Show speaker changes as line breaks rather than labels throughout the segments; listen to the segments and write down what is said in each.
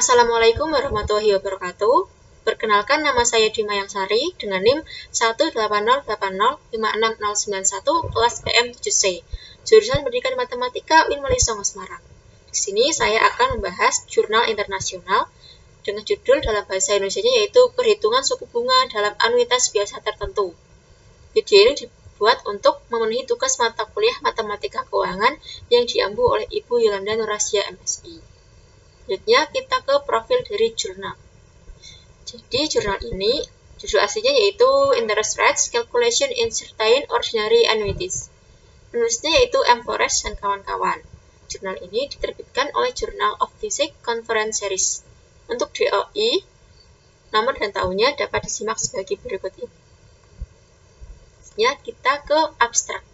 Assalamualaikum warahmatullahi wabarakatuh. Perkenalkan, nama saya Dima Yangsari dengan NIM 18080566091 kelas PM 7C, jurusan Pendidikan Matematika Unmul Songo Semarang. Di sini saya akan membahas jurnal internasional dengan judul dalam bahasa Indonesia yaitu Perhitungan Suku Bunga dalam Anuitas Biasa Tertentu. Video ini dibuat untuk memenuhi tugas mata kuliah Matematika Keuangan yang diampu oleh Ibu Yolanda Nurasya MSI. Selanjutnya kita ke profil dari jurnal. Jadi jurnal ini judul aslinya yaitu Interest Rates Calculation in Certain Ordinary Annuities. Penulisnya yaitu M. Forrest dan kawan-kawan. Jurnal ini diterbitkan oleh Journal of Physics Conference Series. Untuk DOI, nomor dan tahunnya dapat disimak sebagai berikut ini. Selanjutnya kita ke abstrak.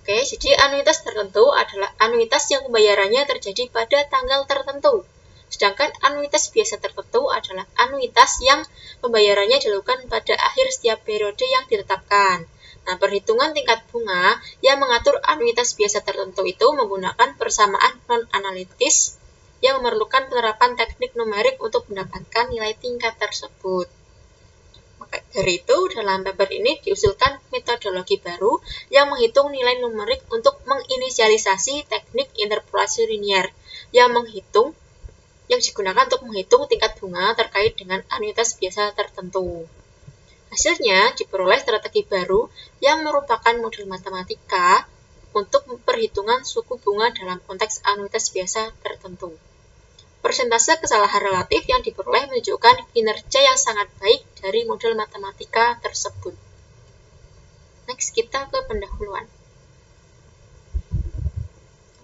Oke, jadi anuitas tertentu adalah anuitas yang pembayarannya terjadi pada tanggal tertentu. Sedangkan anuitas biasa tertentu adalah anuitas yang pembayarannya dilakukan pada akhir setiap periode yang ditetapkan. Nah, perhitungan tingkat bunga yang mengatur anuitas biasa tertentu itu menggunakan persamaan non-analitis yang memerlukan penerapan teknik numerik untuk mendapatkan nilai tingkat tersebut. Maka dari itu, dalam paper ini diusulkan metodologi baru yang menghitung nilai numerik untuk menginisialisasi teknik interpolasi linier yang digunakan untuk menghitung tingkat bunga terkait dengan anuitas biasa tertentu. Hasilnya diperoleh strategi baru yang merupakan model matematika untuk perhitungan suku bunga dalam konteks anuitas biasa tertentu. Persentase kesalahan relatif yang diperoleh menunjukkan kinerja yang sangat baik dari model matematika tersebut. Next, kita ke pendahuluan.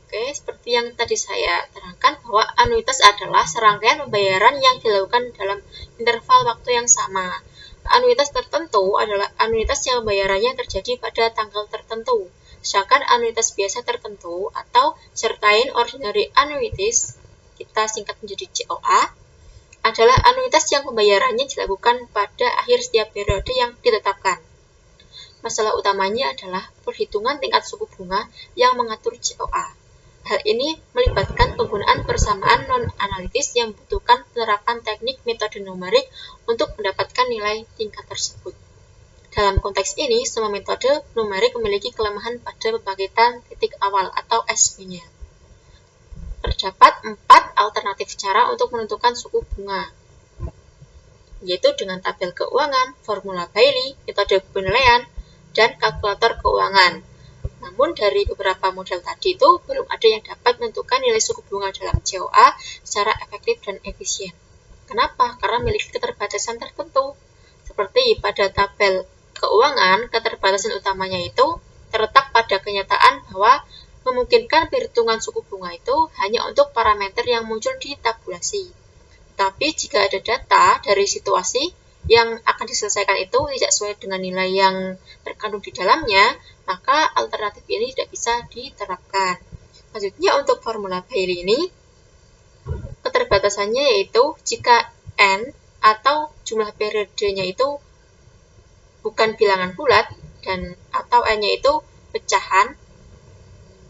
Oke, seperti yang tadi saya terangkan bahwa anuitas adalah serangkaian pembayaran yang dilakukan dalam interval waktu yang sama. Anuitas tertentu adalah anuitas yang pembayarannya terjadi pada tanggal tertentu. Sedangkan anuitas biasa tertentu atau certain ordinary annuities, kita singkat menjadi COA, adalah anuitas yang pembayarannya dilakukan pada akhir setiap periode yang ditetapkan. Masalah utamanya adalah perhitungan tingkat suku bunga yang mengatur COA. Hal ini melibatkan penggunaan persamaan non-analitis yang membutuhkan penerapan teknik metode numerik untuk mendapatkan nilai tingkat tersebut. Dalam konteks ini, semua metode numerik memiliki kelemahan pada pembangkitan titik awal atau SB-nya. Terdapat 4 alternatif cara untuk menentukan suku bunga, yaitu dengan tabel keuangan, formula Bailey, metode penilaian, dan kalkulator keuangan. Namun dari beberapa model tadi itu belum ada yang dapat menentukan nilai suku bunga dalam COA secara efektif dan efisien. Kenapa? Karena memiliki keterbatasan tertentu. Seperti pada tabel keuangan, keterbatasan utamanya itu terletak pada kenyataan bahwa memungkinkan perhitungan suku bunga itu hanya untuk parameter yang muncul di tabulasi. Tapi jika ada data dari situasi yang akan diselesaikan itu tidak sesuai dengan nilai yang terkandung di dalamnya, maka alternatif ini tidak bisa diterapkan. Selanjutnya untuk formula Bailey ini, keterbatasannya yaitu jika N atau jumlah periodenya itu bukan bilangan bulat dan atau N-nya itu pecahan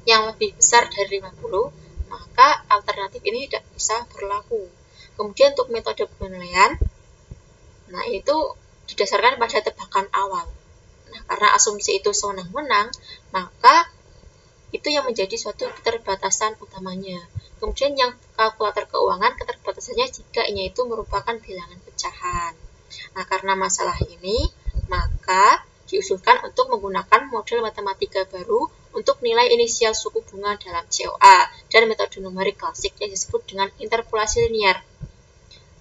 yang lebih besar dari 50, maka alternatif ini tidak bisa berlaku. Kemudian untuk metode penilaian, nah itu didasarkan pada tebakan awal. Nah, karena asumsi itu sewenang-wenang, maka itu yang menjadi suatu keterbatasan utamanya. Kemudian yang kalkulator keuangan, keterbatasannya jika ini itu merupakan bilangan pecahan. Nah, karena masalah ini, maka diusulkan untuk menggunakan model matematika baru untuk nilai inisial suku bunga dalam COA dan metode numerik klasik yang disebut dengan interpolasi linier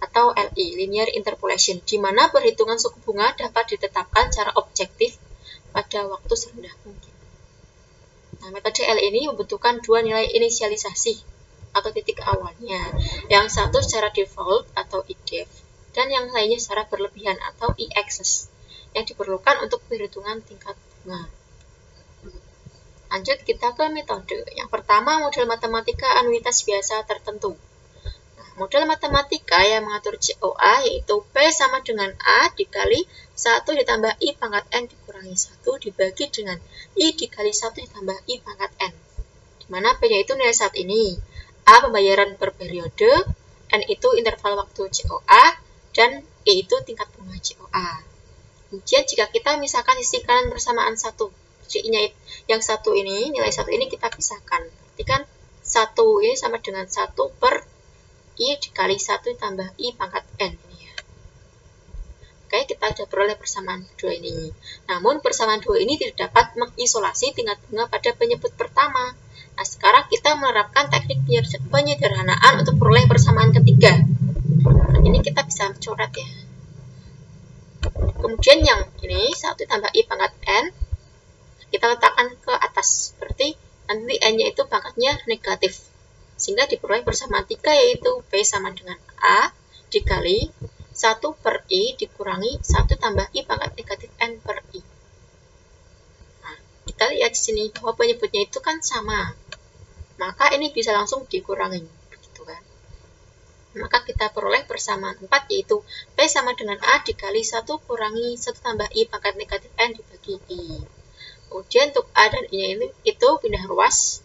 atau LI, linear interpolation, di mana perhitungan suku bunga dapat ditetapkan secara objektif pada waktu serendah mungkin. Nah, metode LI ini membutuhkan dua nilai inisialisasi atau titik awalnya, yang satu secara default atau IDEF dan yang lainnya secara berlebihan atau E-excess yang diperlukan untuk perhitungan tingkat bunga. Lanjut kita ke metode. Yang pertama, model matematika anuitas biasa tertentu. Nah, model matematika yang mengatur COA yaitu P sama dengan A dikali 1 ditambah I pangkat N dikurangi 1 dibagi dengan I dikali 1 ditambah I pangkat N. mana P-nya itu nilai saat ini, A pembayaran per periode, N itu interval waktu COA, dan E itu tingkat bunga COA. Kemudian jika kita misalkan sisi kanan persamaan 1, C-nya yang 1 ini, nilai 1 ini kita pisahkan. Berarti kan 1 ini sama dengan 1 per I dikali 1 tambah I pangkat N ini ya. Oke, kita sudah peroleh persamaan kedua ini. Namun persamaan dua ini tidak dapat mengisolasi tingkat bunga pada penyebut pertama. Nah, sekarang kita menerapkan teknik penyederhanaan untuk peroleh persamaan ketiga. Nah, ini kita bisa coret ya. Kemudian yang ini 1 tambah I pangkat N kita letakkan ke atas. Berarti nanti N-nya itu pangkatnya negatif. Sehingga diperoleh persamaan 3 yaitu P sama dengan A dikali 1 per I dikurangi 1 tambah I pangkat negatif N per I. Nah, kita lihat di sini bahwa penyebutnya itu kan sama. Maka ini bisa langsung dikurangi. Begitu kan? Maka kita peroleh persamaan 4 yaitu P sama dengan A dikali 1 kurangi 1 tambah I pangkat negatif N dibagi I. Kemudian untuk A dan I-nya ini itu pindah ruas.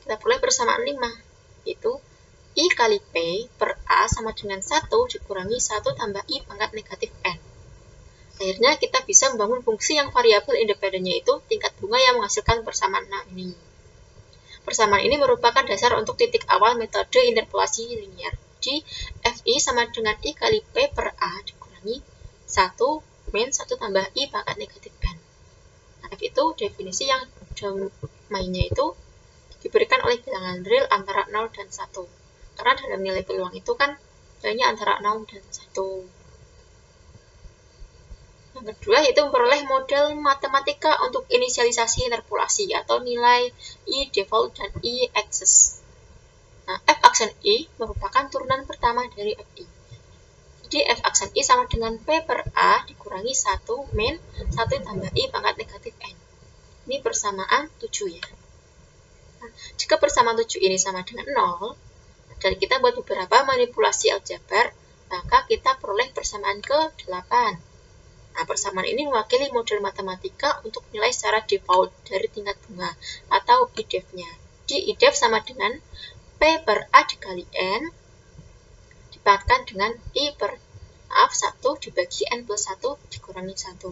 Kita peroleh persamaan 5 yaitu I kali P per A sama dengan 1 dikurangi 1 tambah I pangkat negatif N. Akhirnya kita bisa membangun fungsi yang variabel independennya itu tingkat bunga yang menghasilkan persamaan ini. Persamaan ini merupakan dasar untuk titik awal metode interpolasi linier. Jadi, FI sama dengan I kali P per A dikurangi 1 min 1 tambah I pangkat negatif N. Nah, F itu definisi yang domainnya itu diberikan oleh bilangan real antara 0 dan 1. Karena dalam nilai peluang itu kan nilainya antara 0 dan 1. Yang kedua yaitu memperoleh model matematika untuk inisialisasi interpolasi atau nilai I default dan I access. Nah, F aksen I merupakan turunan pertama dari FI. Jadi F aksen I sama dengan P per A dikurangi 1 min 1 tambah I pangkat negatif N. Ini persamaan 7 ya. Nah, jika persamaan 7 ini sama dengan 0, dan kita buat beberapa manipulasi aljabar, maka kita peroleh persamaan ke-8. Nah, persamaan ini mewakili model matematika untuk nilai secara default dari tingkat bunga atau IDEF-nya. Di IDEF sama dengan P per A dikali N dipangkatkan dengan I per 1 dibagi N plus 1 dikurangi 1.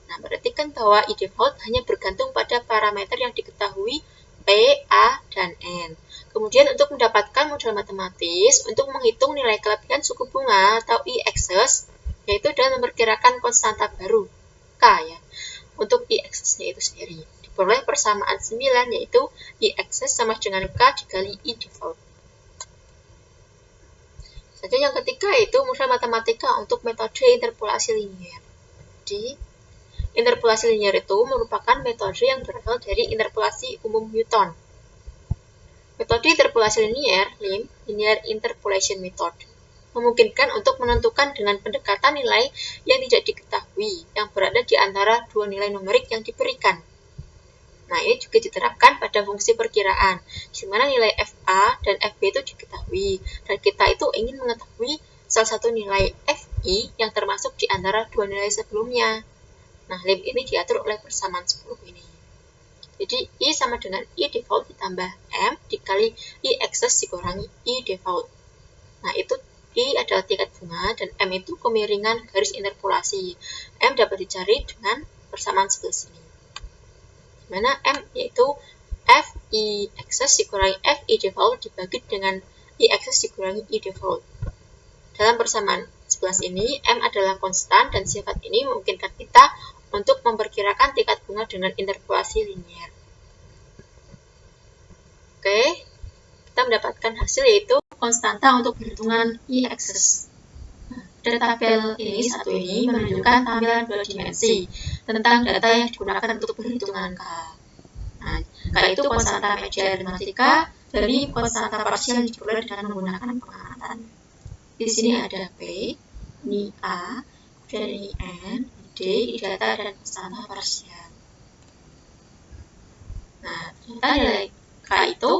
Nah, berarti kan bahwa I default hanya bergantung pada parameter yang diketahui P, A, dan N. Kemudian untuk mendapatkan model matematis, untuk menghitung nilai kelebihan suku bunga atau I excess, yaitu dengan memperkirakan konstanta baru, K ya, untuk I excess-nya itu sendiri. Diperoleh persamaan 9 yaitu I excess sama dengan K dikali I default. Selanjutnya yang ketiga yaitu model matematika untuk metode interpolasi linier. Jadi, interpolasi linier itu merupakan metode yang berasal dari interpolasi umum Newton. Metode interpolasi linier, LIM, Linear Interpolation Method, memungkinkan untuk menentukan dengan pendekatan nilai yang tidak diketahui, yang berada di antara dua nilai numerik yang diberikan. Nah, ini juga diterapkan pada fungsi perkiraan, di mana nilai FA dan FB itu diketahui, dan kita itu ingin mengetahui salah satu nilai FI yang termasuk di antara dua nilai sebelumnya. Nah, LIM ini diatur oleh persamaan 10 ini. Jadi, I sama dengan I default ditambah M dikali I excess dikurangi I default. Nah, itu I adalah tingkat bunga dan M itu kemiringan garis interpolasi. M dapat dicari dengan persamaan sebelah sini. Dimana M yaitu FI excess dikurangi FI default dibagi dengan I excess dikurangi I default. Dalam persamaan sebelah sini, M adalah konstan dan sifat ini memungkinkan kita untuk memperkirakan tingkat bunga dengan interpolasi linier. Oke, kita mendapatkan hasil yaitu konstanta untuk perhitungan I excess. Dari tabel ini satu ini menunjukkan tampilan dua dimensi tentang data yang digunakan untuk perhitungan K. Nah, K itu konstanta media aritmatika dari konstanta parsial yang diperoleh dengan menggunakan pengamatan. Di sini ada P, ini A, kemudian ini N, D, ini data dan konstanta parsial. Nah, ternyata nilai K itu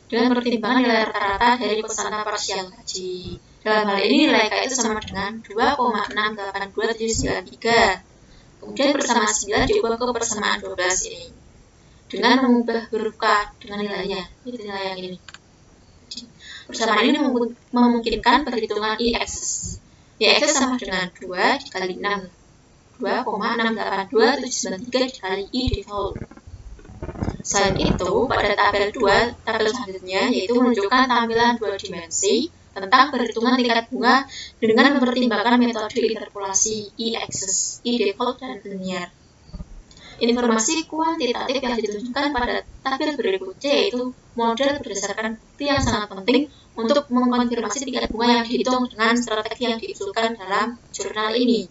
dengan pertimbangan nilai rata-rata dari konstanta parsial tadi. Dalam hal ini nilai K itu sama dengan 2,68293. Kemudian persamaan 9 diubah ke persamaan 12 ini. dengan mengubah huruf K dengan nilainya. Ini nilai yang ini. Persamaan ini memungkinkan perhitungan I-axis. I-axis sama dengan 2 dikali 6. 2,682793 dikali I default. Selain itu, pada tabel 2, tabel selanjutnya yaitu menunjukkan tampilan 2 dimensi tentang perhitungan tingkat bunga dengan mempertimbangkan metode interpolasi I-axis, I default, dan linear. Informasi kuantitatif yang ditunjukkan pada tabel berikutnya yaitu model berdasarkan bukti yang sangat penting untuk mengkonfirmasi tingkat bunga yang dihitung dengan strategi yang diusulkan dalam jurnal ini.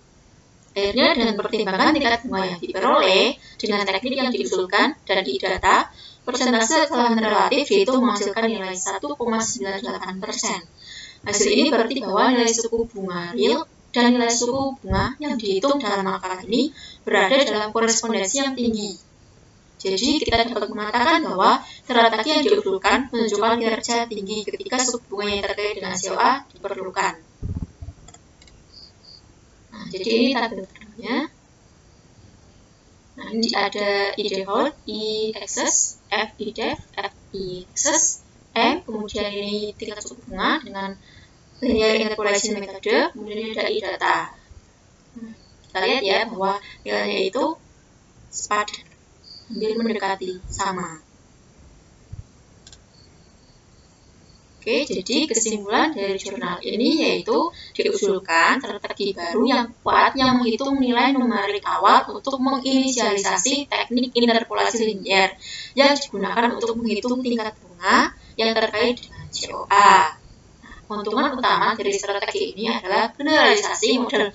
Akhirnya, dengan pertimbangan tingkat bunga yang diperoleh dengan teknik yang diusulkan dan didata, persentase kesalahan relatif yaitu menghasilkan nilai 1,98%. Hasil ini berarti bahwa nilai suku bunga real dan nilai suku bunga yang dihitung dalam makalah ini berada dalam korespondensi yang tinggi. Jadi, kita dapat mengatakan bahwa strategi yang diusulkan menunjukkan kinerja tinggi ketika suku bunga yang terkait dengan COA diperlukan. Nah, jadi ini tabel pertamanya. Nah, ini ada I default, I axis, F I def, F I axis, M, kemudian ini tingkat suku bunga dengan linear interpolation metode, kemudian ini ada I data. Nah, kita lihat ya bahwa nilainya itu sepadan, hampir mendekati sama. Oke, jadi kesimpulan dari jurnal ini yaitu diusulkan strategi baru yang kuat yang menghitung nilai numerik awal untuk menginisialisasi teknik interpolasi linear yang digunakan untuk menghitung tingkat bunga yang terkait dengan COA. Keuntungan utama dari strategi ini adalah generalisasi model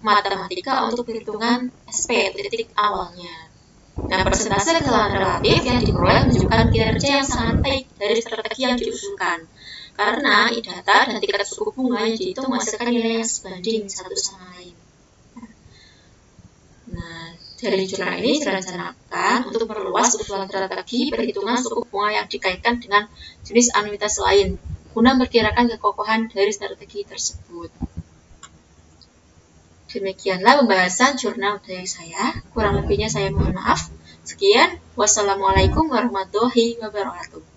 matematika untuk perhitungan SP titik awalnya. Nah, persentase kesalahan relatif yang diperoleh menunjukkan kinerja yang sangat baik dari strategi yang diusulkan. Karena I-data dan tingkat suku bunga yang dihitung menghasilkan nilai yang sebanding satu sama lain. Nah, dari jurnal ini direncanakan untuk memperluas usulan strategi perhitungan suku bunga yang dikaitkan dengan jenis anuitas lain, guna memperkirakan kekokohan dari strategi tersebut. Demikianlah pembahasan jurnal dari saya. Kurang lebihnya saya mohon maaf. Sekian, wassalamualaikum warahmatullahi wabarakatuh.